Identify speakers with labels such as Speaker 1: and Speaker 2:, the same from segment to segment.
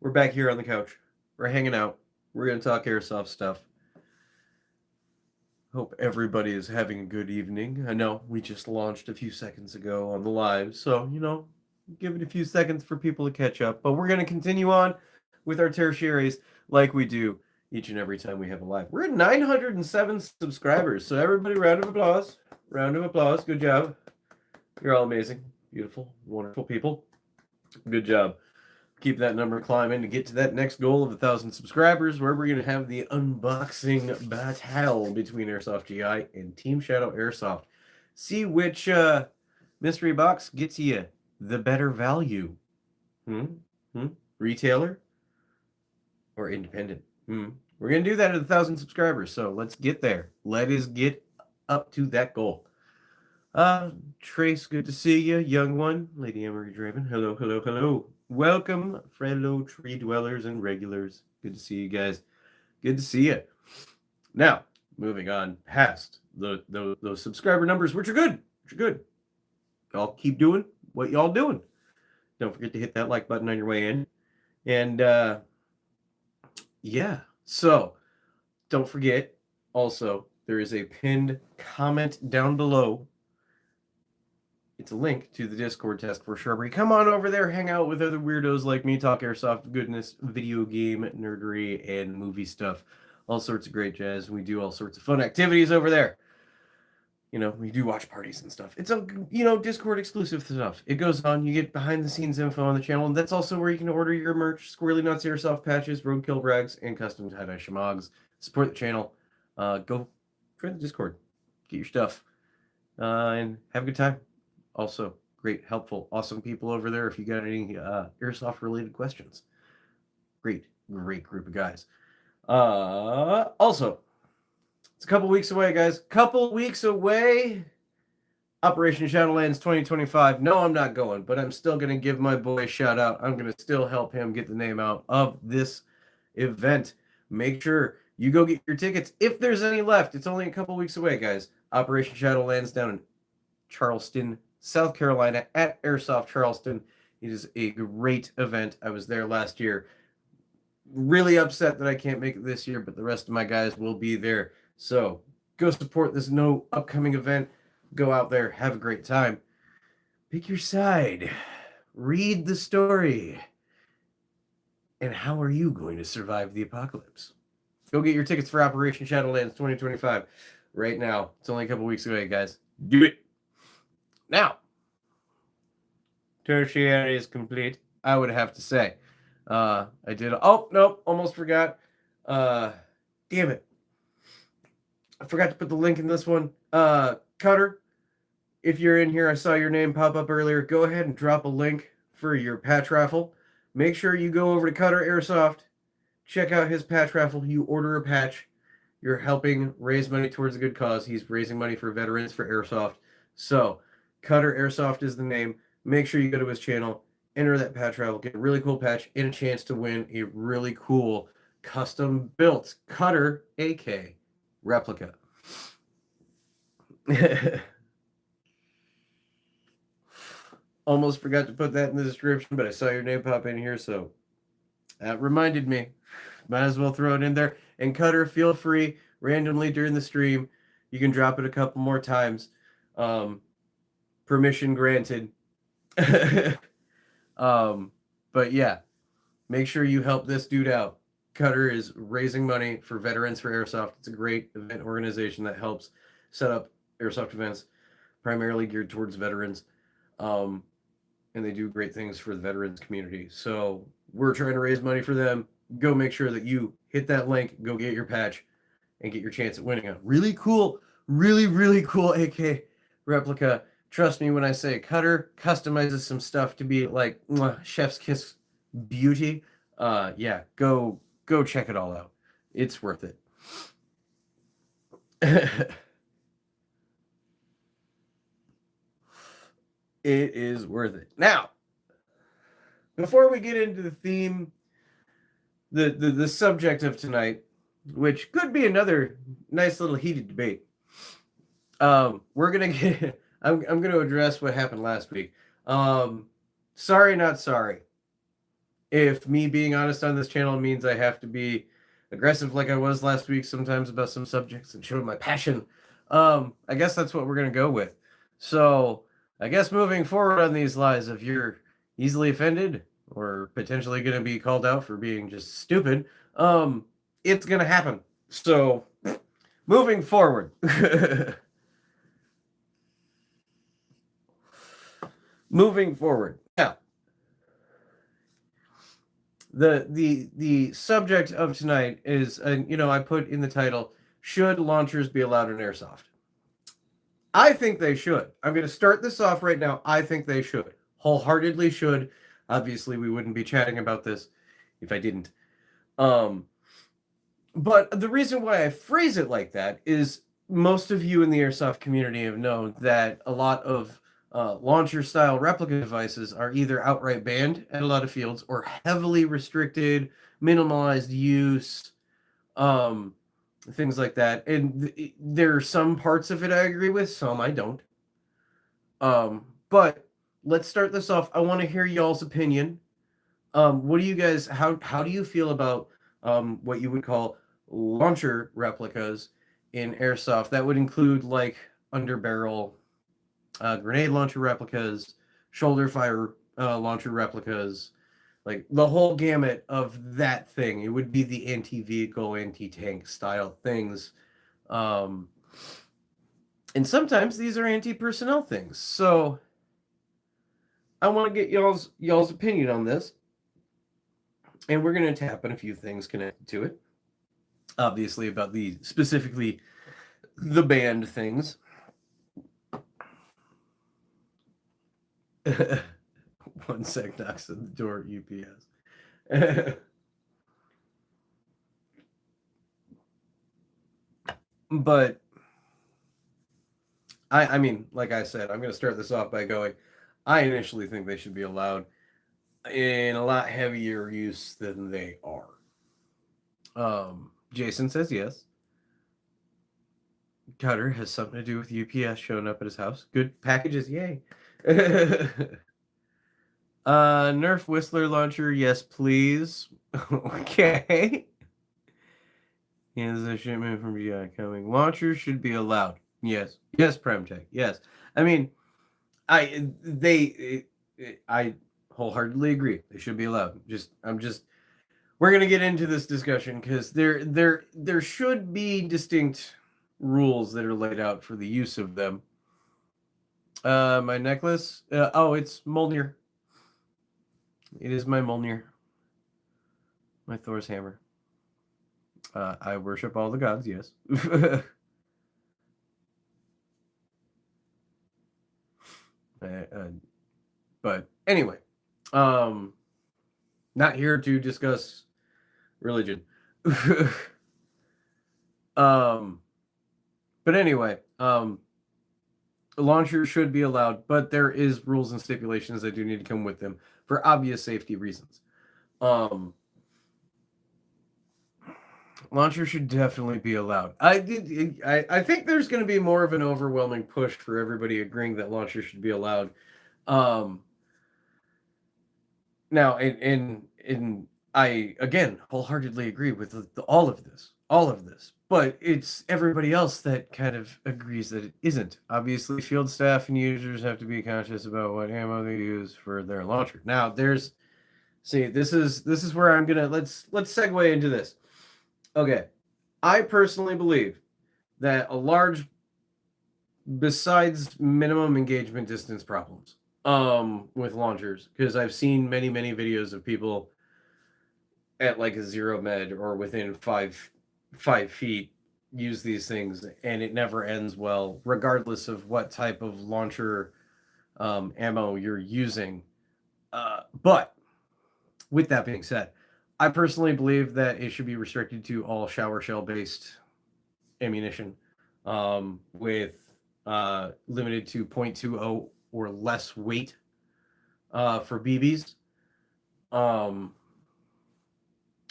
Speaker 1: We're back here on the couch. We're hanging out. We're going to talk airsoft stuff. Hope everybody is having a good evening. I know we just launched a few seconds ago on the live, so, give it a few seconds for people to catch up. But we're going to continue on with our tertiaries like we do each and every time we have a live. We're at 907 subscribers, so everybody, round of applause. Round of applause. Good job. You're all amazing, beautiful, wonderful people. Good job. Keep that number climbing to get to that next goal of 1,000 subscribers, where we're going to have the unboxing battle between Airsoft GI and Team Shadow Airsoft. See which mystery box gets you the better value. Retailer or independent? We're going to do that at 1,000 subscribers, so let's get there. Let us get up to that goal. Trace, good to see you. Young one, Lady Emery Draven. Hello, hello, hello. Welcome, fellow tree dwellers and regulars. Good to see you guys. Good to see you. Now, moving on past those subscriber numbers, which are good. Y'all keep doing what y'all doing. Don't forget to hit that like button on your way in. And, yeah. So, don't forget, also, there is a pinned comment down below. It's a link to the Discord Task Force Shrubbery. Come on over there, hang out with other weirdos like me, talk airsoft goodness, video game nerdery, and movie stuff. All sorts of great jazz. We do all sorts of fun activities over there. We do watch parties and stuff. It's Discord exclusive stuff. It goes on. You get behind the scenes info on the channel, and that's also where you can order your merch, Squirrely Nuts Airsoft patches, Roadkill rags, and custom tie-dye shamogs. Support the channel. Go join the Discord. Get your stuff. And have a good time. Also, great, helpful, awesome people over there if you got any airsoft-related questions. Great group of guys. Also, it's a couple weeks away, guys. Couple weeks away. Operation Shadowlands 2025. No, I'm not going, but I'm still going to give my boy a shout-out. I'm going to still help him get the name out of this event. Make sure you go get your tickets. If there's any left, it's only a couple weeks away, guys. Operation Shadowlands down in Charleston, South Carolina at Airsoft Charleston. It is a great event. I was there last year. Really upset that I can't make it this year, but the rest of my guys will be there. So go support this upcoming event. Go out there, have a great time. Pick your side. Read the story. And how are you going to survive the apocalypse? Go get your tickets for Operation Shadowlands 2025 right now. It's only a couple weeks away, guys. Do it. Now, tertiary is complete, I would have to say. I did... Oh, nope, almost forgot. Damn it. I forgot to put the link in this one. Cutter, if you're in here, I saw your name pop up earlier. Go ahead and drop a link for your patch raffle. Make sure you go over to Cutter Airsoft. Check out his patch raffle. You order a patch. You're helping raise money towards a good cause. He's raising money for veterans for Airsoft. So... Cutter Airsoft is the name. Make sure you go to his channel, enter that patch raffle, get a really cool patch, and a chance to win a really cool custom-built Cutter AK replica. Almost forgot to put that in the description, but I saw your name pop in here, so that reminded me. Might as well throw it in there. And Cutter, feel free, randomly during the stream, you can drop it a couple more times. Permission granted. But yeah, make sure you help this dude out. Cutter is raising money for Veterans for Airsoft. It's a great event organization that helps set up airsoft events, primarily geared towards veterans. And they do great things for the veterans community. So we're trying to raise money for them. Go make sure that you hit that link, go get your patch, and get your chance at winning a really cool, really cool AK replica. Trust me when I say Cutter customizes some stuff to be like chef's kiss beauty. Yeah, go check it all out. It's worth it. It is worth it. Now, before we get into the theme, the subject of tonight, which could be another nice little heated debate, we're gonna get... I'm going to address what happened last week. Sorry, not sorry. If me being honest on this channel means I have to be aggressive like I was last week sometimes about some subjects and showing my passion, I guess that's what we're going to go with. So I guess moving forward on these lies, if you're easily offended or potentially going to be called out for being just stupid, it's going to happen. So moving forward. Moving forward. Now, the subject of tonight is, I put in the title, should launchers be allowed in Airsoft? I think they should. I'm going to start this off right now. I think they should. Wholeheartedly should. Obviously, we wouldn't be chatting about this if I didn't. But the reason why I phrase it like that is most of you in the Airsoft community have known that a lot of launcher-style replica devices are either outright banned at a lot of fields or heavily restricted, minimalized use, things like that. And there are some parts of it I agree with, some I don't. But let's start this off. I want to hear y'all's opinion. What do you guys? How do you feel about what you would call launcher replicas in Airsoft? That would include like underbarrel grenade launcher replicas, shoulder fire launcher replicas, like the whole gamut of that thing. It would be the anti-vehicle, anti-tank style things. And sometimes these are anti-personnel things. So I want to get y'all's opinion on this. And we're going to tap on a few things connected to it. Obviously, about specifically the banned things. One sec, knocks at the door, UPS. But I mean, like I said, I'm going to start this off by going, I initially think they should be allowed in a lot heavier use than they are. Jason says yes. Cutter has something to do with UPS showing up at his house. Good packages, yay. Nerf Whistler launcher, yes, please. Okay. Here's a shipment from GI coming. Launchers should be allowed. Yes. Yes, Premtech. Yes. I mean, I wholeheartedly agree. They should be allowed. We're gonna get into this discussion because there should be distinct rules that are laid out for the use of them. My necklace. It's Mjolnir. It is my Mjolnir. My Thor's hammer. I worship all the gods. Yes. But anyway, not here to discuss religion. But anyway, launchers should be allowed, but there is rules and stipulations that do need to come with them for obvious safety reasons. Launchers should definitely be allowed. I think there's going to be more of an overwhelming push for everybody agreeing that launchers should be allowed. Now, and I again wholeheartedly agree with all of this, but it's everybody else that kind of agrees that it isn't. Obviously, field staff and users have to be conscious about what ammo they use for their launcher. Now, this is where I'm gonna let's segue into this. Okay, I personally believe that besides minimum engagement distance problems, with launchers, because I've seen many videos of people at like a 0 med or within 5 feet use these things, and it never ends well, regardless of what type of launcher ammo you're using. But with that being said, I personally believe that it should be restricted to all shower shell based ammunition, with limited to 0.20 or less weight for BBs.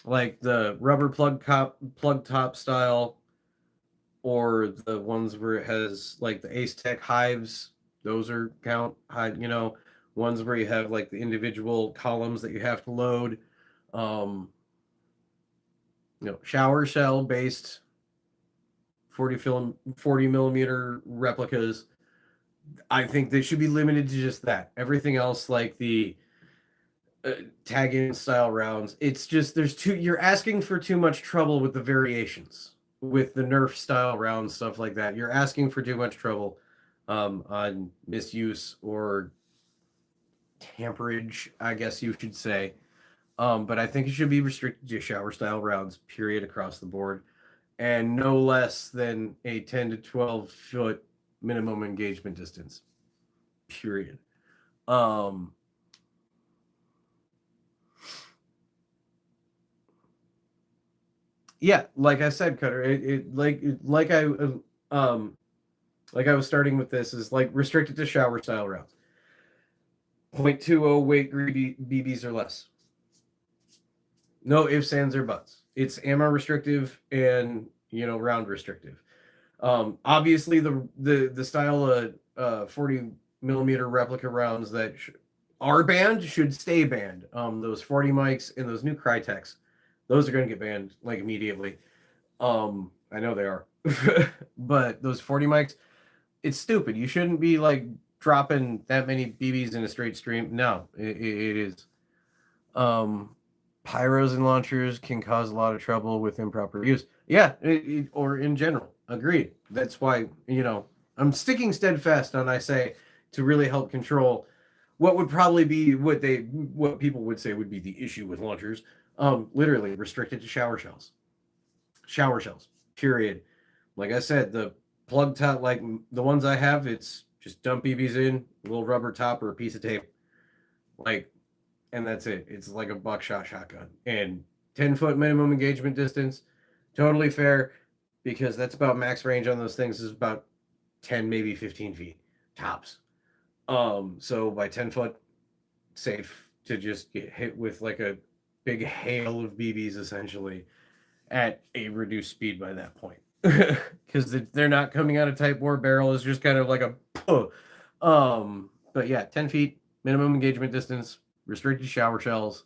Speaker 1: Like the rubber plug top style, or the ones where it has like the Ace Tech hives. Those are ones where you have like the individual columns that you have to load. Shower shell based 40 millimeter replicas. I think they should be limited to just that. Everything else, like the tag-in style rounds, it's just you're asking for too much trouble with the variations, with the Nerf style rounds, stuff like that. You're asking for too much trouble on misuse or tamperage, I guess you should say. But I think it should be restricted to shower style rounds, period, across the board, and no less than a 10 to 12 foot minimum engagement distance, period. Yeah, like I said, Cutter, like I was starting with this is like restricted to shower style rounds. 0.20 weight BBs or less. No ifs, ands, or buts. It's ammo restrictive and round restrictive. Obviously, the style of 40 millimeter replica rounds that are banned should stay banned. Those 40 mics and those new Crytex, those are going to get banned like immediately. I know they are, but those 40 mics, it's stupid. You shouldn't be like dropping that many BBs in a straight stream. No, it is. Pyros and launchers can cause a lot of trouble with improper use. Yeah, or in general. Agreed. That's why, I'm sticking steadfast on, I say, to really help control what would probably be what people would say would be the issue with launchers. Literally restricted to shower shells. Shower shells, period. Like I said, the plug top, like the ones I have, it's just dump BBs in, a little rubber top or a piece of tape. And that's it. It's like a buckshot shotgun. And 10-foot minimum engagement distance, totally fair, because that's about max range on those things is about 10, maybe 15 feet tops. So by 10 foot, safe to just get hit with like a big hail of BBs essentially at a reduced speed by that point. Because they're not coming out of type bore barrel. It's just kind of like a but yeah, 10 feet minimum engagement distance, restricted shower shells.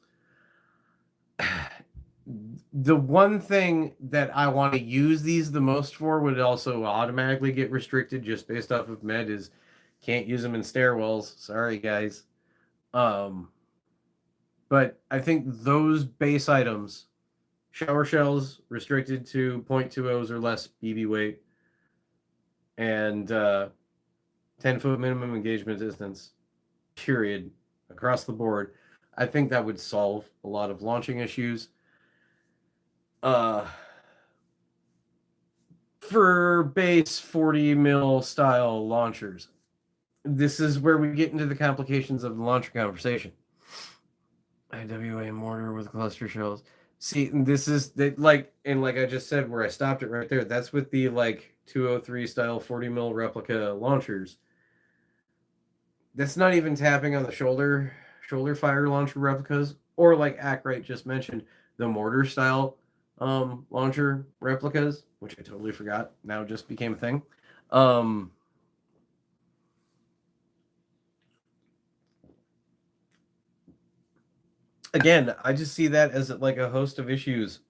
Speaker 1: The one thing that I want to use these the most for would also automatically get restricted just based off of med is can't use them in stairwells. Sorry, guys. But I think those base items, shower shells restricted to 0.20s or less BB weight, and 10-foot minimum engagement distance, period, across the board. I think that would solve a lot of launching issues. For base 40 mil style launchers, this is where we get into the complications of the launcher conversation. IWA mortar with cluster shells. See, this is like I just said, where I stopped it right there. That's with the 203 style 40 mil replica launchers. That's not even tapping on the shoulder fire launcher replicas, or like Ackrite just mentioned, the mortar style launcher replicas, which I totally forgot. Now just became a thing. Again, I just see that as like a host of issues.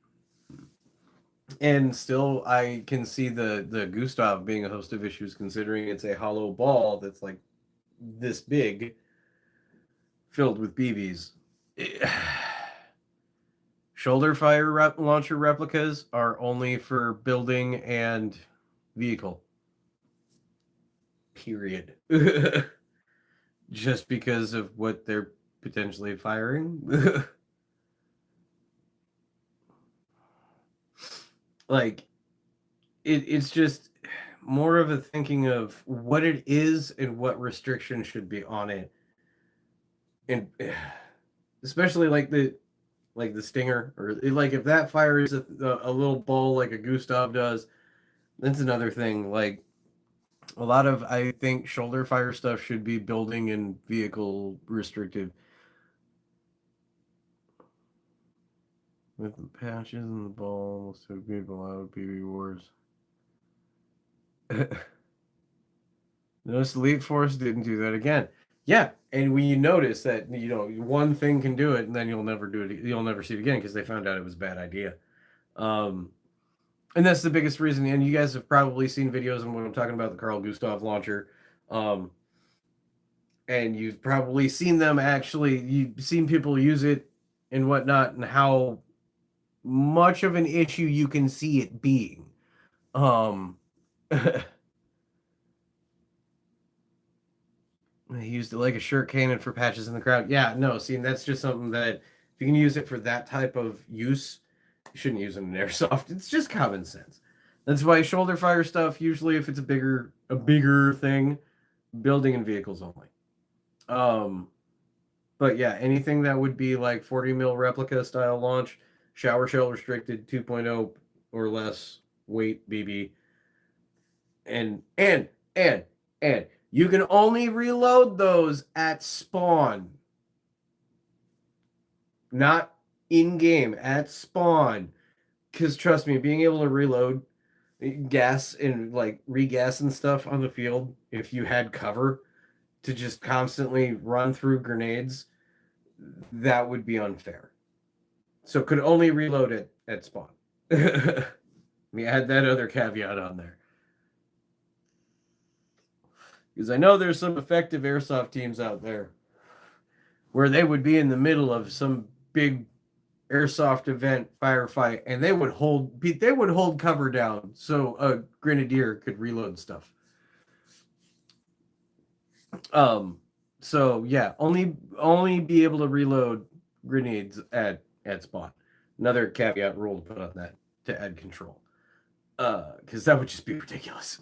Speaker 1: And still, I can see the Gustav being a host of issues, considering it's a hollow ball that's like this big, filled with BBs. Shoulder fire launcher replicas are only for building and vehicle. Period. Just because of what they're potentially firing. It's just more of a thinking of what it is and what restrictions should be on it. And especially like the stinger, or like if that fires a little ball like a Gustav does, that's another thing. Like a lot of, I think, shoulder fire stuff should be building and vehicle restrictive. With the patches and the balls to be allowed PB wars. Notice Elite Force didn't do that again. Yeah, and when you notice that one thing can do it, and then you'll never do it, you'll never see it again because they found out it was a bad idea. And that's the biggest reason. And you guys have probably seen videos when I'm talking about the Carl Gustav launcher. And you've probably seen them actually, you've seen people use it and whatnot, and how much of an issue you can see it being. They used it like a shirt cannon for patches in the crowd. Yeah, no, see, that's just something that if you can use it for that type of use, you shouldn't use it in airsoft. It's just common sense. That's why shoulder fire stuff, usually if it's a bigger thing, building and vehicles only. But yeah, anything that would be like 40 mil replica style launch, shower shell restricted 2.0 or less weight BB, and you can only reload those at spawn, not in game, at spawn. Because trust me, being able to reload gas and like regas and stuff on the field, if you had cover to just constantly run through grenades, that would be unfair. So could only reload it at spawn. Let me add that other caveat on there. Because I know there's some effective airsoft teams out there where they would be in the middle of some big airsoft event firefight, and they would hold cover down so a grenadier could reload stuff. So yeah, only be able to reload grenades at spawn. Another caveat rule to put on that to add control. Because that would just be ridiculous.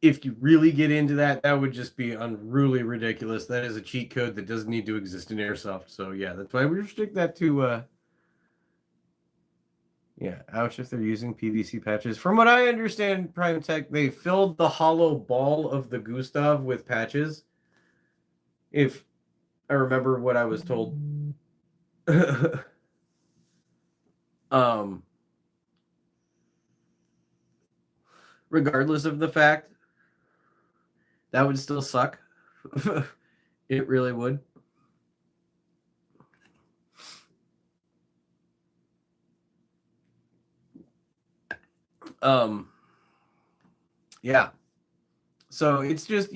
Speaker 1: If you really get into that, that would just be unruly ridiculous. That is a cheat code that doesn't need to exist in airsoft. So yeah, that's why we restrict that to ouch if they're using PVC patches. From what I understand, Prime Tech, they filled the hollow ball of the Gustav with patches. If I remember what I was told. Regardless of the fact, that would still suck. It really would. Yeah. So it's just,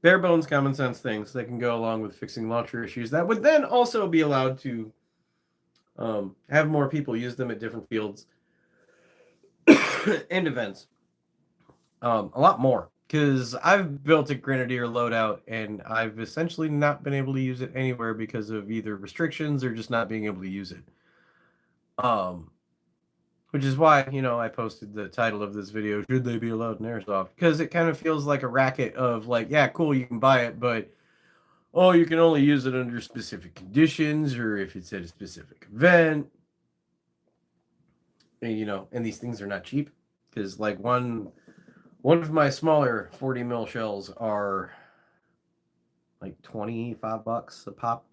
Speaker 1: bare bones common sense things that can go along with fixing launcher issues that would then also be allowed to have more people use them at different fields and events. A lot more. Because I've built a Grenadier loadout and I've essentially not been able to use it anywhere because of either restrictions or just not being able to use it. Which is why, I posted the title of this video, should they be allowed in Airsoft? Because it kind of feels like a racket of like, yeah, cool, you can buy it, but, oh, you can only use it under specific conditions or if it's at a specific event. And, and these things are not cheap. Because, like, one of my smaller 40 mil shells are like $25 a pop.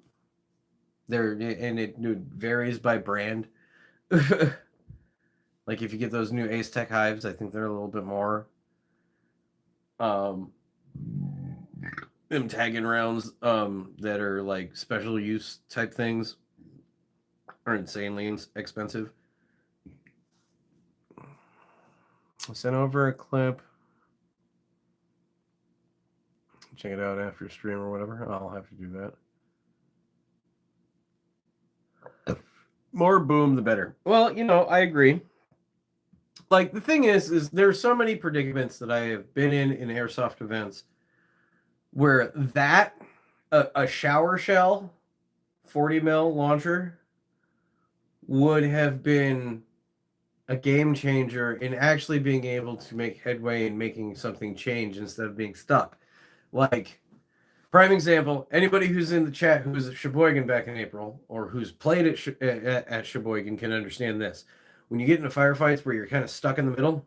Speaker 1: And it varies by brand. Like if you get those new Ace Tech hives, I think they're a little bit more. Them tagging rounds that are like special use type things are insanely expensive. I sent over a clip. Check it out after stream or whatever. I'll have to do that. More boom, the better. Well, I agree. Like, the thing is there's so many predicaments that I have been in airsoft events where a shower shell 40 mil launcher would have been a game changer in actually being able to make headway and making something change instead of being stuck. Like, prime example, anybody who's in the chat who was at Sheboygan back in April or who's played at Sheboygan can understand this. When you get into firefights where you're kind of stuck in the middle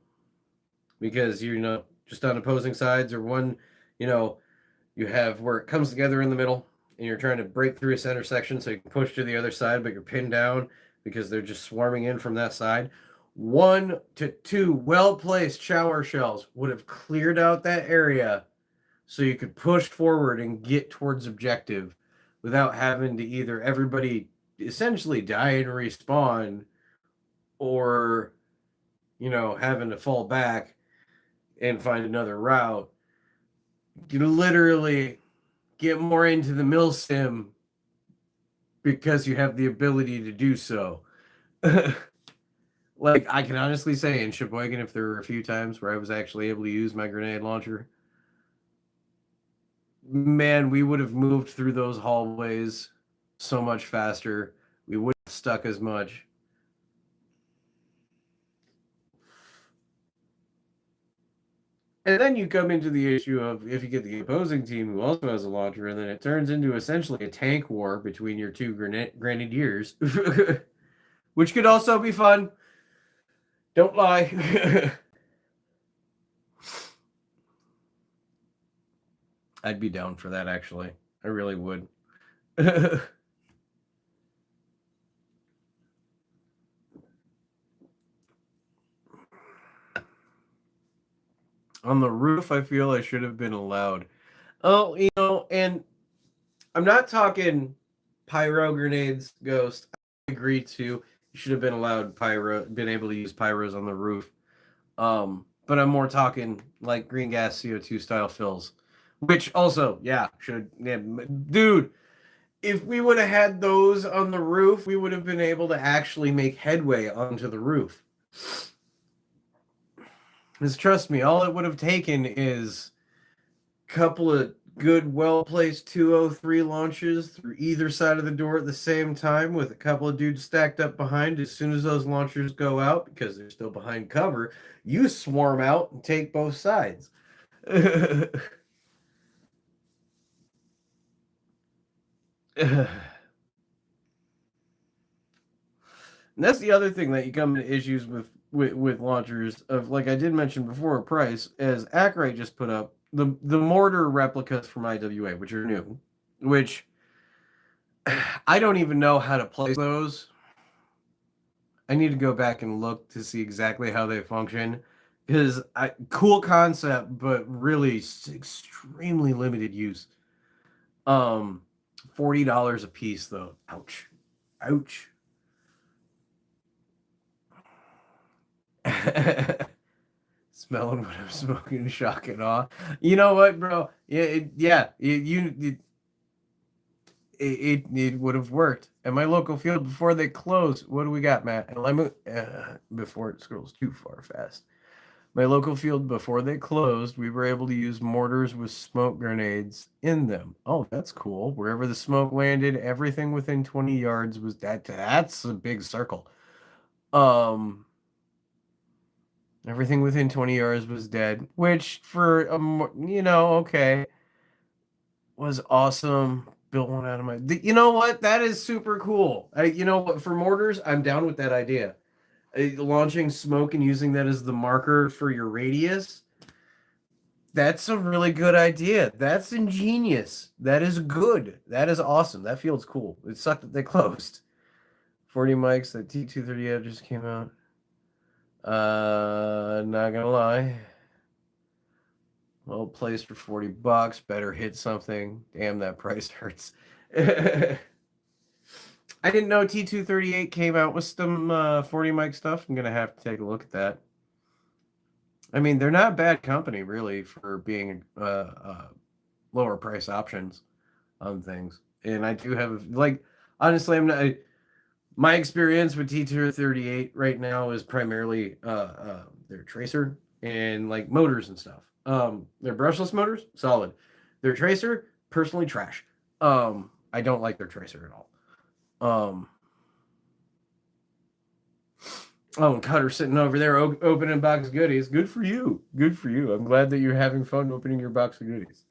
Speaker 1: because you're just on opposing sides, or one, you have where it comes together in the middle and you're trying to break through a center section so you can push to the other side, but you're pinned down because they're just swarming in from that side. 1 to 2 well-placed shower shells would have cleared out that area so you could push forward and get towards objective without having to either everybody essentially die and respawn, or having to fall back and find another route. You literally get more into the mill sim because you have the ability to do so. Like, I can honestly say in Sheboygan, if there were a few times where I was actually able to use my grenade launcher, man, we would have moved through those hallways so much faster. We wouldn't have stuck as much. And then you come into the issue of if you get the opposing team who also has a launcher, and then it turns into essentially a tank war between your two grenadiers, which could also be fun. Don't lie. I'd be down for that, actually. I really would. On the roof, I feel I should have been allowed. Oh, and I'm not talking pyro grenades, Ghost. I agree too. You should have been allowed been able to use pyros on the roof. But I'm more talking like green gas CO2 style fills, which also, yeah, dude. If we would have had those on the roof, we would have been able to actually make headway onto the roof. Because trust me, all it would have taken is a couple of good, well-placed 203 launches through either side of the door at the same time with a couple of dudes stacked up behind. As soon as those launchers go out, because they're still behind cover, you swarm out and take both sides. And that's the other thing that you come into issues with launchers of, like I did mention before, price, as Ackright just put up the mortar replicas from IWA, which are new, which I don't even know how to place those. I need to go back and look to see exactly how they function, because cool concept, but really extremely limited use. $40 a piece though. Ouch. Ouch. Smelling what I'm smoking, shock and awe. You know what, bro? It would have worked. At my local field before they close, what do we got, Matt? And let me before it scrolls too far fast. My local field before they closed, we were able to use mortars with smoke grenades in them. Oh, that's cool. Wherever the smoke landed, everything within 20 yards was that's a big circle. Everything within 20 yards was dead, which for okay, was awesome. Built one out of my. You know what? That is super cool. You know what? For mortars, I'm down with that idea. Launching smoke and using that as the marker for your radius. That's a really good idea. That's ingenious. That is good. That is awesome. That feels cool. It sucked that they closed. 40 mics. That T238 just came out. Not gonna lie. Well placed for $40. Better hit something. Damn, that price hurts. I didn't know T238 came out with some 40 mic stuff. I'm gonna have to take a look at that. I mean, they're not a bad company, really, for being lower price options on things. And I do have, like, honestly, I'm not. My experience with T238 right now is primarily their tracer and like motors and stuff. Their brushless motors, solid. Their tracer, personally trash. I don't like their tracer at all. Oh, and Cutter sitting over there opening box of goodies. Good for you. Good for you. I'm glad that you're having fun opening your box of goodies.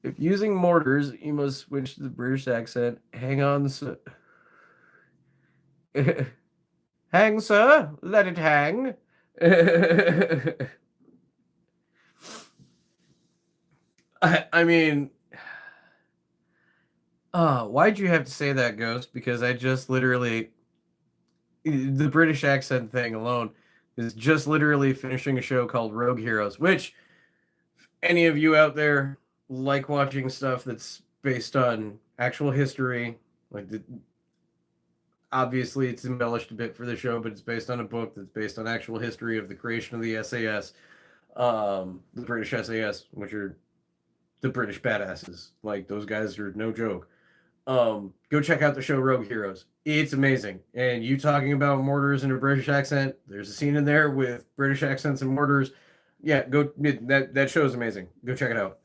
Speaker 1: If using mortars, you must switch to the British accent. Hang on, sir. Hang, sir. Let it hang. I mean, why'd you have to say that, Ghost? Because I just literally, the British accent thing alone is just literally finishing a show called Rogue Heroes, which any of you out there like watching stuff that's based on actual history, like obviously it's embellished a bit for the show, but it's based on a book that's based on actual history of the creation of the SAS, the British SAS, which are the British badasses. Like those guys are no joke. Go check out the show Rogue Heroes. It's amazing. And you talking about mortars in a British accent, there's a scene in there with British accents and mortars. Yeah, go that show is amazing. Go check it out.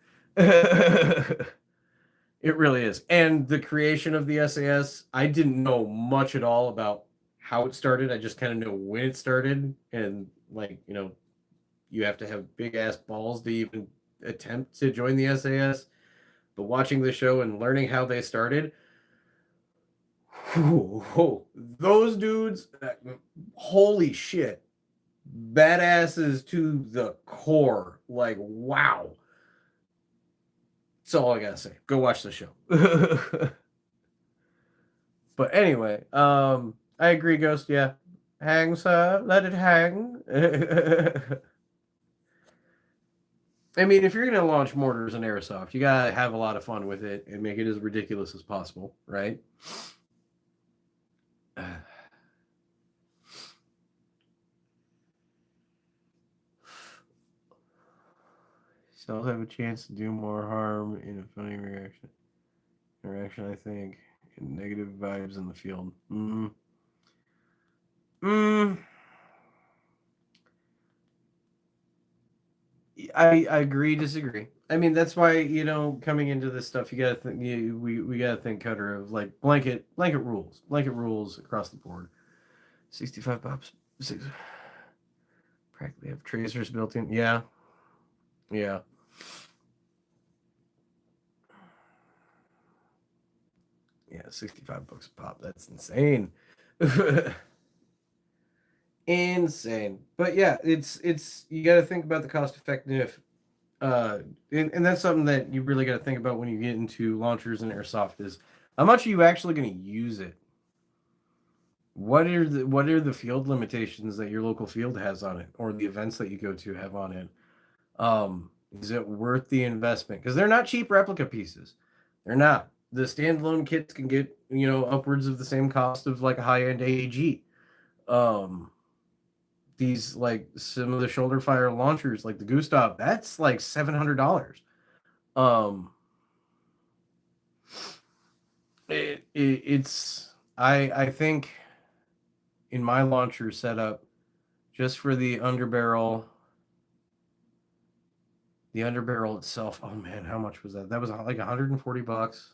Speaker 1: It really is. And the creation of the SAS, I didn't know much at all about how it started. I just kind of know when it started. And like, you have to have big ass balls to even attempt to join the SAS. But watching the show and learning how they started, those dudes, holy shit, badasses to the core. Like, wow. That's all I gotta say. Go watch the show. But anyway, I agree, Ghost. Yeah, hang, sir. Let it hang. I mean, if you're gonna launch mortars and airsoft, you gotta have a lot of fun with it and make it as ridiculous as possible, right? Still have a chance to do more harm in a funny interaction, I think, and negative vibes in the field. I agree, disagree. I mean, that's why, coming into this stuff, you gotta think, we gotta think, Cutter, of like blanket rules across the board. 65 pops, practically have tracers built in. Yeah. 65 bucks a pop. That's insane. Insane. But yeah, it's you got to think about the cost effective, and that's something that you really got to think about when you get into launchers and airsoft is how much are you actually going to use it. What are the field limitations that your local field has on it, or the events that you go to have on it? Is it worth the investment? Because they're not cheap replica pieces. They're not. The standalone kits can get upwards of the same cost of like a high-end AAG. These like some of the shoulder fire launchers, like the Gustav, that's like $700. It's I think in my launcher setup, just for the underbarrel itself, oh man, how much was that? That was like $140.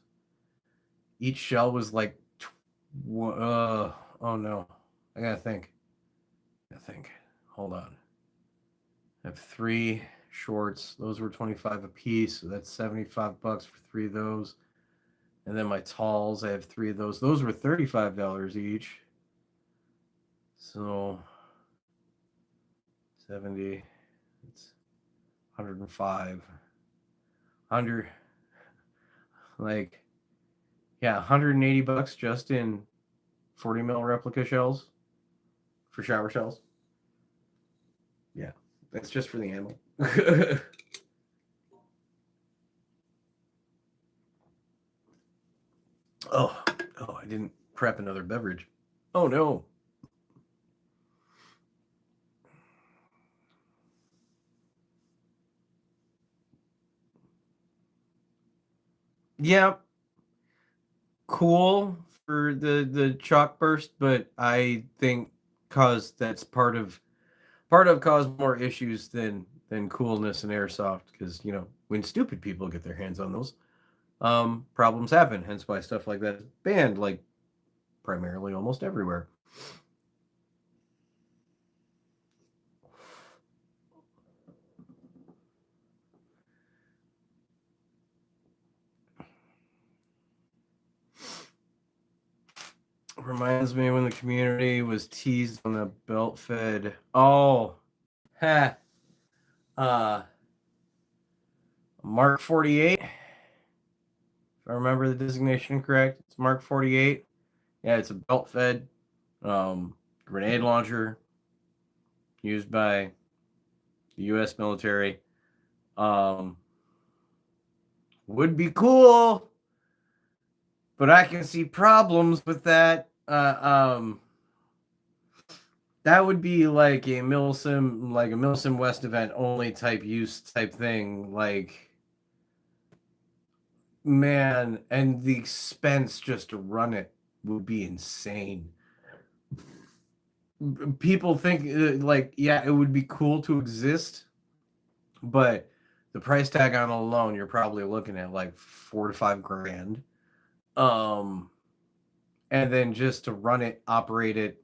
Speaker 1: Each shell was like oh no, I gotta think. Hold on. I have 3 shorts. Those were 25 a piece, so that's $75 for 3 of those. And then my talls, I have 3 of those. Those were $35 each. So 70, it's 105. 100, like, yeah, $180 just in 40 mil replica shells for shower shells. Yeah, that's just for the ammo. Oh, I didn't prep another beverage. Oh no. Yeah, cool for the chalk burst, but I think that's part of caused more issues than coolness and airsoft, because when stupid people get their hands on those, problems happen. Hence why stuff like that is banned, like primarily almost everywhere. Reminds me when the community was teased on the belt fed. Oh, ha. Mark 48. If I remember the designation correct, it's Mark 48. Yeah, it's a belt fed grenade launcher. used by the U.S. military. Um, would be cool, but I can see problems with that. That would be like a Milsim West event only type use type thing. Like, man, and the expense just to run it would be insane. People think like, yeah, it would be cool to exist, but the price tag on alone, you're probably looking at like $4 to $5 grand. Um, and then just to run it, operate it,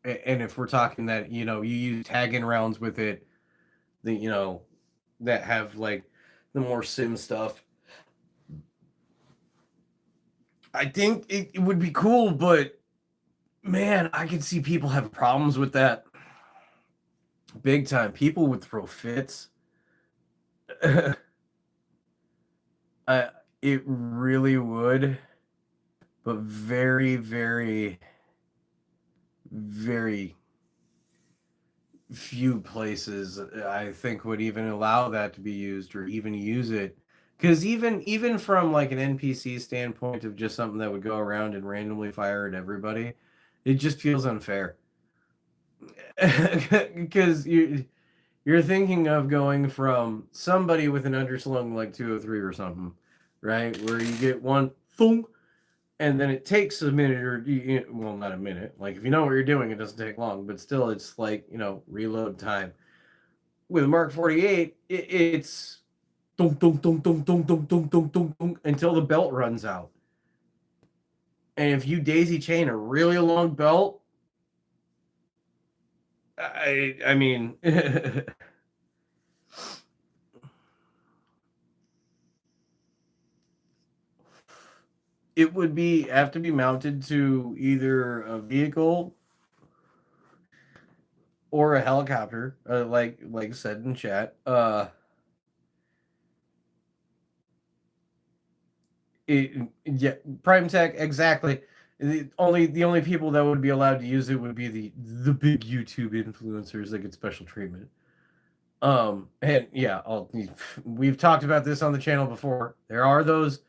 Speaker 1: and if we're talking that you use tag-in rounds with it, the that have like the more sim stuff, I think it would be cool, but man, I could see people have problems with that big time. People would throw fits. I, it really would, but very, very, very few places I think would even allow that to be used or even use it. Because even from like an NPC standpoint of just something that would go around and randomly fire at everybody, it just feels unfair. Because you're thinking of going from somebody with an underslung like 203 or something, right? Where you get one thunk, and then it takes a minute or well, not a minute. Like if you know what you're doing, it doesn't take long, but still, it's like reload time. With Mark 48, it's dunk dunk dunk dunk dunk dunk dunk dunk dunk dunk until the belt runs out. And if you daisy chain a really long belt, I mean. It would have to be mounted to either a vehicle or a helicopter, like said in chat. Yeah, Prime Tech exactly. The only people that would be allowed to use it would be the big YouTube influencers that get special treatment. And yeah, we've talked about this on the channel before. There are those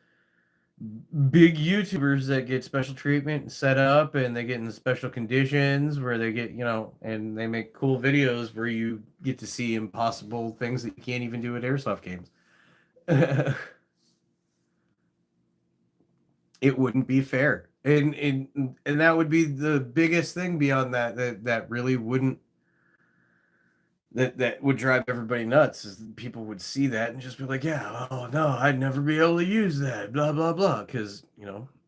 Speaker 1: big YouTubers that get special treatment and set up, and they get in special conditions where they get, and they make cool videos where you get to see impossible things that you can't even do at airsoft games. It wouldn't be fair, and that would be the biggest thing beyond that really wouldn't that would drive everybody nuts is people would see that and just be like, yeah, oh no, I'd never be able to use that, blah blah blah, because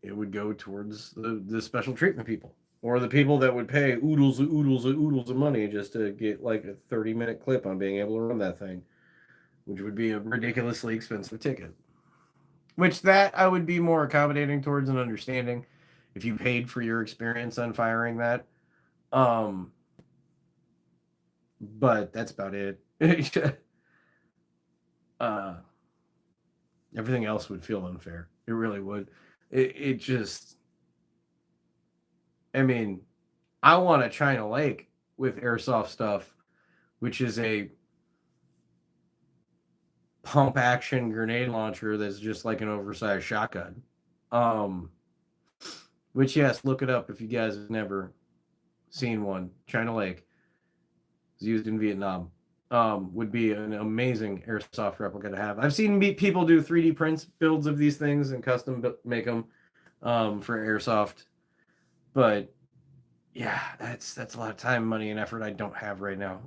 Speaker 1: it would go towards the special treatment people or the people that would pay oodles and oodles and oodles of money just to get like a 30-minute clip on being able to run that thing, which would be a ridiculously expensive ticket. Which that I would be more accommodating towards and understanding if you paid for your experience on firing that. But that's about it. uh, Everything else would feel unfair. It really would. It just, I mean, I want a China Lake with airsoft stuff, which is a pump action grenade launcher that's just like an oversized shotgun. Um, which yes, look it up if you guys have never seen one. China Lake is used in Vietnam. Would be an amazing airsoft replica to have. I've seen people do 3D prints builds of these things and custom make them for airsoft, but yeah, that's a lot of time, money, and effort I don't have right now.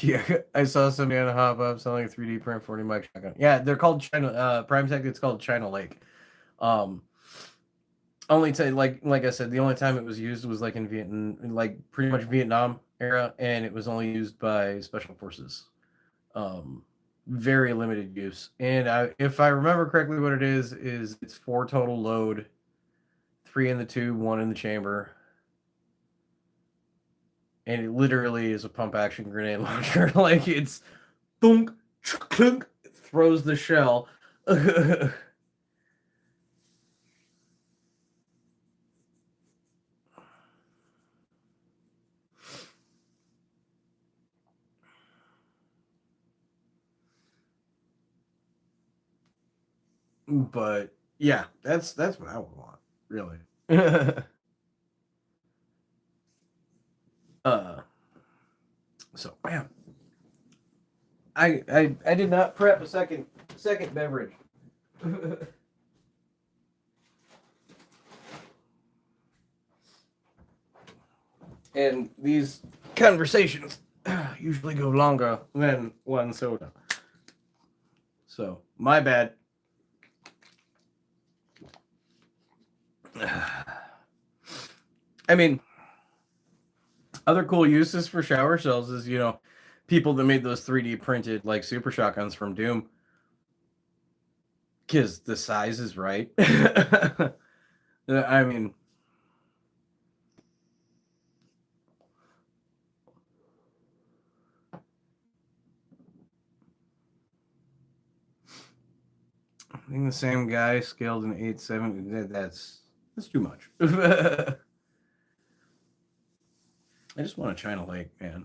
Speaker 1: Yeah, I saw somebody on a hop up selling a 3D print 40 mic shotgun. Yeah, they're called China Prime Tech. It's called China Lake. Only to like I said, the only time it was used was like in Vietnam, like pretty much Vietnam era, and it was only used by special forces. Um, very limited use. And if I remember correctly, what it is it's 4 total load, 3 in the tube, 1 in the chamber, and it literally is a pump action grenade launcher. Like it's thunk, clunk, throws the shell. But yeah, that's what I would want, really. uh so man, I did not prep a second beverage. And these conversations usually go longer than one soda. So, my bad. I mean, other cool uses for shower shells is, people that made those 3D printed like super shotguns from Doom. Because the size is right. I mean, I think the same guy scaled an 8.7. That's too much. I just want a China Lake, man.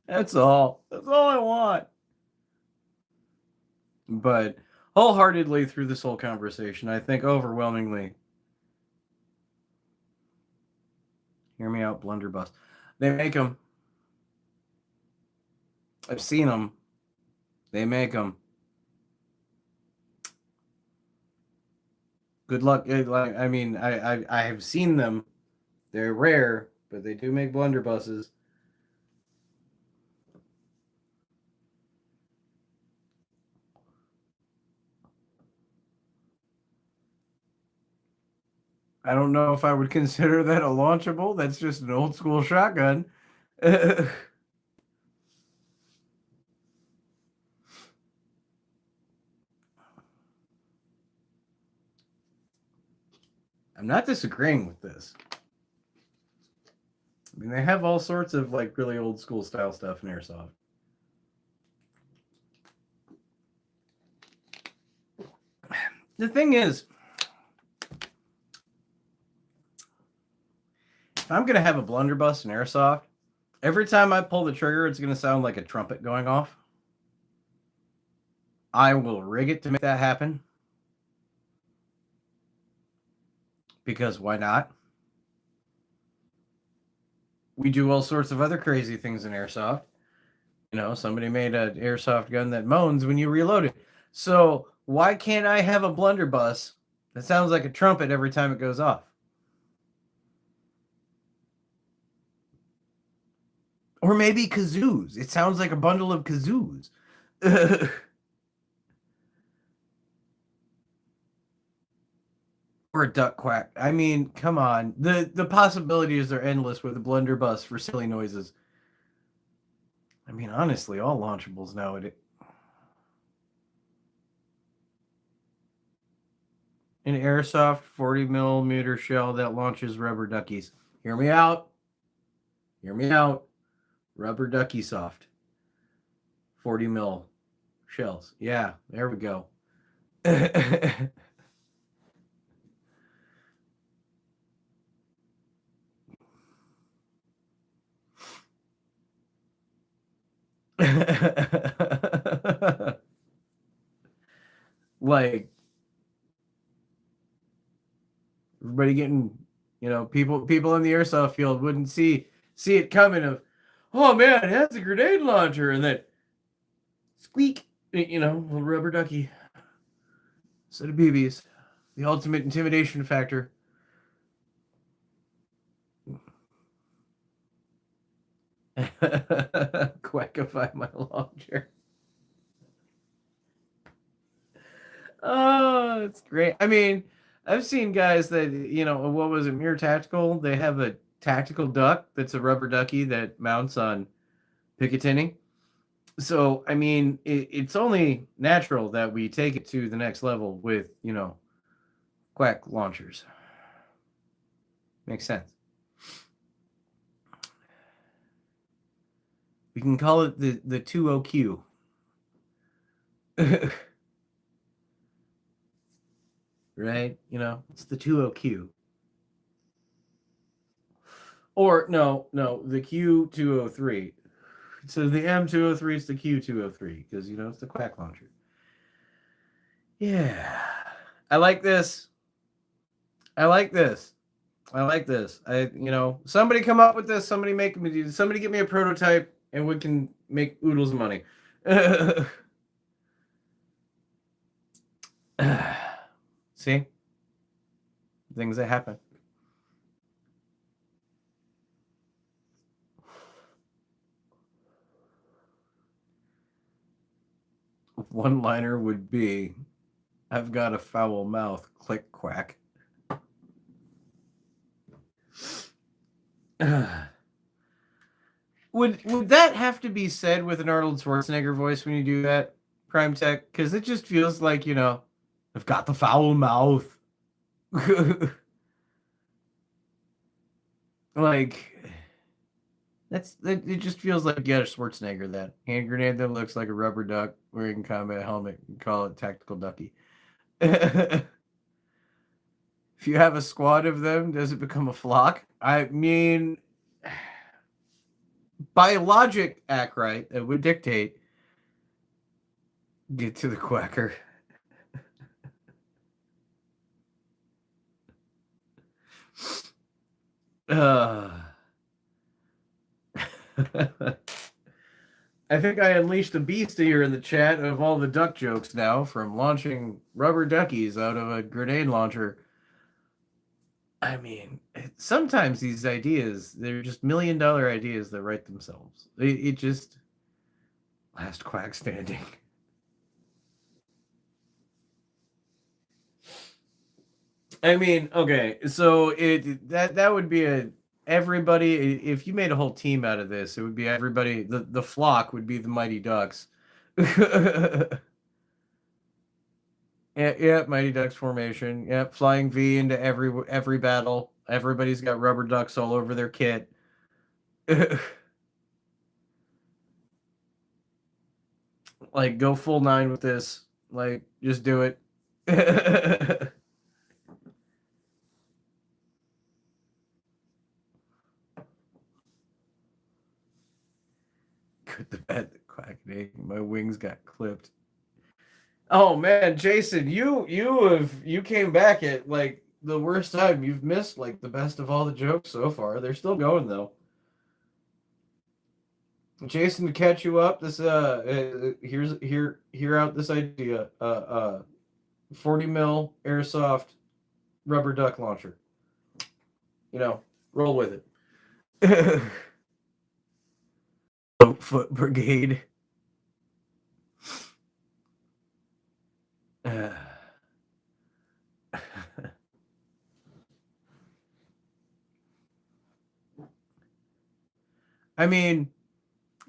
Speaker 1: That's all. That's all I want. But wholeheartedly through this whole conversation, I think overwhelmingly, hear me out, blunderbuss. They make them. I've seen them. They make them. Good luck. I mean, I have seen them. They're rare, but they do make blunderbusses. I don't know if I would consider that a launchable. That's just an old school shotgun. I'm not disagreeing with this. I mean, they have all sorts of like really old school style stuff in Airsoft. The thing is, if I'm going to have a blunderbuss in Airsoft, every time I pull the trigger, it's going to sound like a trumpet going off. I will rig it to make that happen. Because why not? We do all sorts of other crazy things in Airsoft. Somebody made an Airsoft gun that moans when you reload it. So why can't I have a blunderbuss that sounds like a trumpet every time it goes off? Or maybe kazoos. It sounds like a bundle of kazoos. Or a duck quack. I mean, come on. The possibilities are endless with a blunderbuss for silly noises. I mean, honestly, all launchables nowadays. An Airsoft 40 millimeter shell that launches rubber duckies. Hear me out. Hear me out. Rubber ducky soft. 40 mil shells. Yeah, there we go. Like everybody getting, people in the airsoft field wouldn't see it coming of, oh man, that's a grenade launcher, and then squeak, little rubber ducky. Set of BBs. The ultimate intimidation factor. Quackify my launcher. Oh, it's great. I mean, I've seen guys that, what was it, Mere Tactical? They have a tactical duck that's a rubber ducky that mounts on Picatinny. So, I mean, it's only natural that we take it to the next level with, quack launchers. Makes sense. We can call it the 20Q. Right? You know, it's the 20Q. Or no, the Q203. So the M203 is the Q203 because, you know, it's the Quack launcher. Yeah. I like this. You know, somebody come up with this. Somebody get me a prototype and we can make oodles of money. See? Things that happen. One liner would be, I've got a foul mouth, click quack. Would that have to be said with an Arnold Schwarzenegger voice when you do that, Prime Tech? Because it just feels like, you know, I've got the foul mouth. Like, it just feels like, yeah, Schwarzenegger, that hand grenade that looks like a rubber duck wearing a combat helmet. You call it Tactical Ducky. If you have a squad of them, does it become a flock? I mean, by logic, Ackright, it would dictate get to the quacker. I think I unleashed a beast here in the chat of all the duck jokes now, from launching rubber duckies out of a grenade launcher. I mean, sometimes these ideas, they're just $1 million ideas that write themselves. It just, last quack standing. I mean, okay, so that would be everybody. If you made a whole team out of this, it would be everybody. The flock would be the Mighty Ducks. Yeah, Mighty Ducks formation. Yeah, flying V into every battle. Everybody's got rubber ducks all over their kit. Like, go full 9 with this. Like, just do it. Good, the bad, the quacking. My wings got clipped. Oh man, Jason, you came back at like the worst time. You've missed like the best of all the jokes so far. They're still going though. Jason, to catch you up, this hear out this idea. 40 mil airsoft rubber duck launcher. You know, roll with it. Foot Brigade. I mean,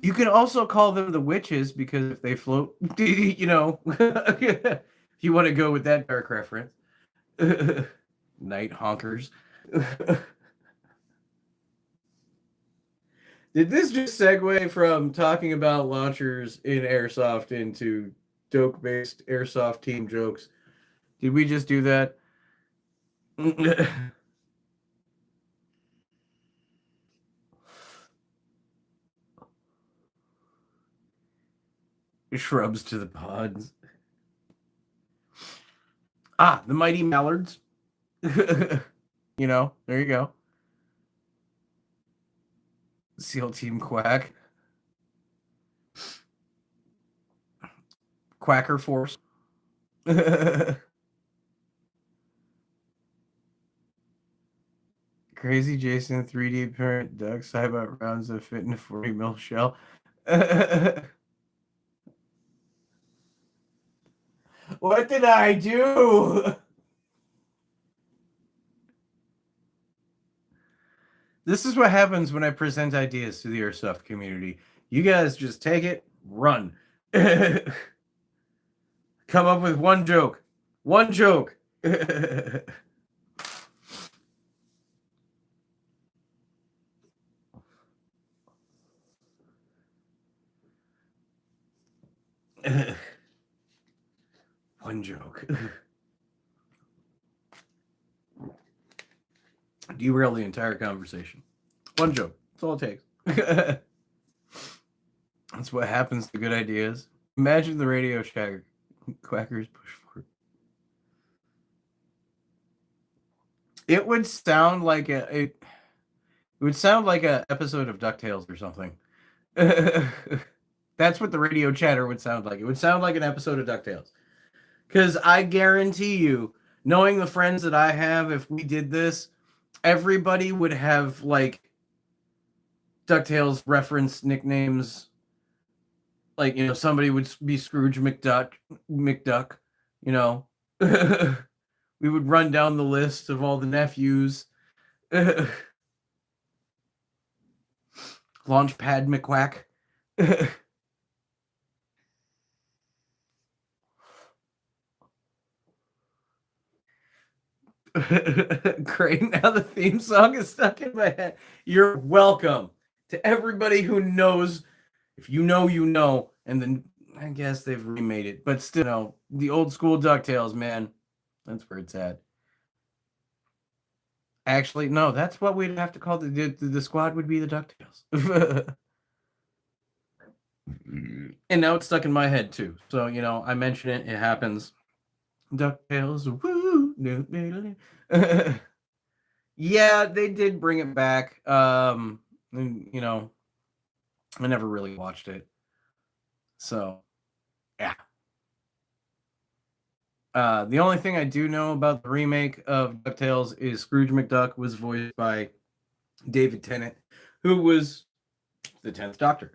Speaker 1: you can also call them the witches because if they float, you know, if you want to go with that dark reference. Night honkers. Did this just segue from talking about launchers in Airsoft into joke-based Airsoft team jokes? Did we just do that? Shrubs to the pods. Ah, the mighty mallards. You know, there you go. SEAL Team Quack. Quacker Force. Crazy Jason 3D parent duck Cybot rounds that fit in a 40 mil shell. What did I do? This is what happens when I present ideas to the Airsoft community. You guys just take it, run. Come up with one joke. One joke. Derail the entire conversation. One joke. That's all it takes. That's what happens to good ideas. Imagine the radio shack. Quackers push forward. It would sound like it would sound like a episode of DuckTales or something. That's what the radio chatter would sound like. It would sound like an episode of DuckTales. Because I guarantee you, knowing the friends that I have, if we did this, everybody would have like DuckTales reference nicknames. Like, you know, somebody would be Scrooge McDuck, you know. We would run down the list of all the nephews. Launchpad McQuack. Great. Now the theme song is stuck in my head. You're welcome to everybody who knows. If you know, you know. And then I guess they've remade it, but still, no, the old school DuckTales, man. That's where it's at. Actually, no, that's what we'd have to call the squad would be the DuckTales. And now it's stuck in my head too. So, you know, I mention it, it happens. DuckTales, woo! Yeah, they did bring it back. And, you know, I never really watched it. So, yeah. The only thing I do know about the remake of DuckTales is Scrooge McDuck was voiced by David Tennant, who was the 10th Doctor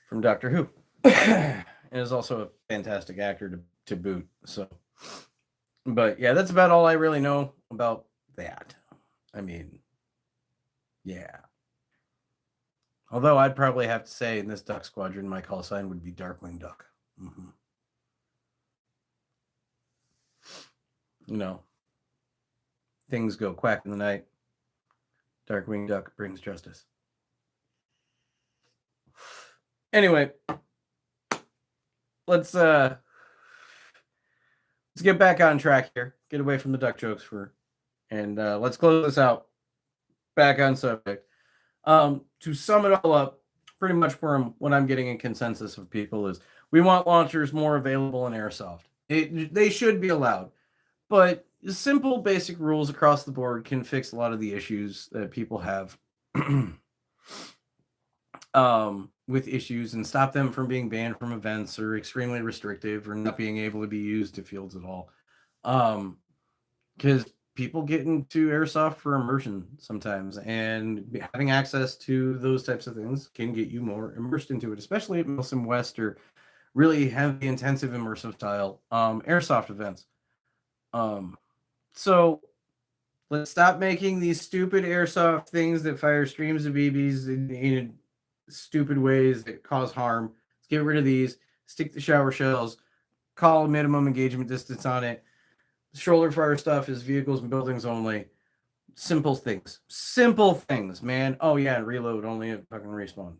Speaker 1: from Doctor Who. And is also a fantastic actor to boot. So, but yeah, that's about all I really know about that. I mean, yeah. Although I'd probably have to say in this Duck Squadron, my call sign would be Darkwing Duck. Mm-hmm. You know, things go quack in the night. Darkwing Duck brings justice. Anyway, let's get back on track here. Get away from the duck jokes and let's close this out. Back on subject. To sum it all up, pretty much what I'm getting in consensus of people is we want launchers more available in Airsoft. They should be allowed, but simple basic rules across the board can fix a lot of the issues that people have with issues and stop them from being banned from events or extremely restrictive or not being able to be used to fields at all. Because people get into Airsoft for immersion sometimes, and having access to those types of things can get you more immersed into it, especially at Milsim West or really heavy, intensive, immersive style Airsoft events. So let's stop making these stupid Airsoft things that fire streams of BBs in stupid ways that cause harm. Let's get rid of these. Stick the shower shells. Call a minimum engagement distance on it. Shoulder fire stuff is vehicles and buildings only. Simple things. Simple things, man. Oh yeah, and reload only at fucking respawn.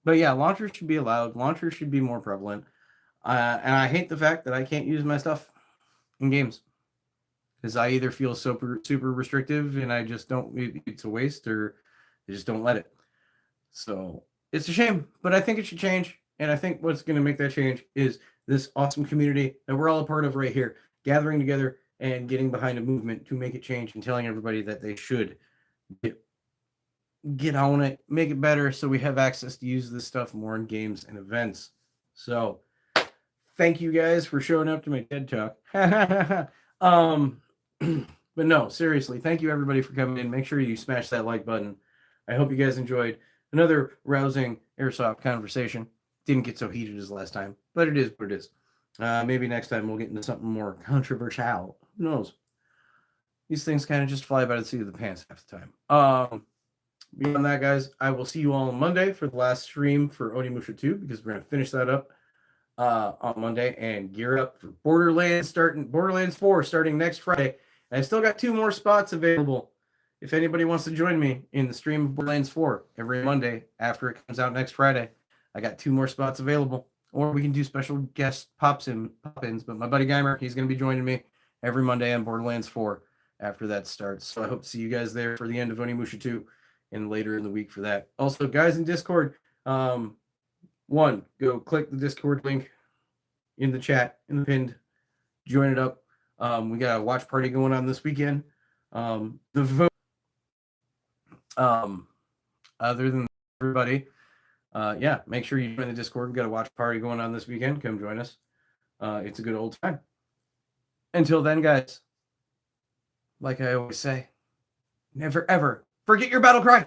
Speaker 1: But yeah, launchers should be allowed. Launchers should be more prevalent. And I hate the fact that I can't use my stuff in games because I either feel super restrictive and I just don't. It's a waste, or they just don't let it. So it's a shame, but I think it should change. And I think what's going to make that change is this awesome community that we're all a part of right here, gathering together and getting behind a movement to make it change and telling everybody that they should get on it, make it better so we have access to use this stuff more in games and events. So thank you guys for showing up to my TED Talk. But no, seriously, thank you everybody for coming in. Make sure you smash that like button. I hope you guys enjoyed another rousing Airsoft conversation. Didn't get so heated as last time, but it is what it is. Maybe next time we'll get into something more controversial. Who knows? These things kind of just fly by the seat of the pants half the time. Beyond that, guys, I will see you all on Monday for the last stream for Onimusha 2, because we're going to finish that up on Monday and gear up for Borderlands 4 starting next Friday. And I still got 2 more spots available. If anybody wants to join me in the stream of Borderlands 4 every Monday after it comes out next Friday, I got 2 more spots available. Or we can do special guest pop-ins. But my buddy Geimer, he's going to be joining me every Monday on Borderlands 4 after that starts. So I hope to see you guys there for the end of Onimusha 2 and later in the week for that. Also, guys in Discord, one, go click the Discord link in the chat, in the pinned, join it up. We got a watch party going on this weekend. The vote, other than everybody, yeah, make sure you join the Discord. We got a watch party going on this weekend. Come join us. It's a good old time. Until then, guys, like I always say, never ever forget your battle cry.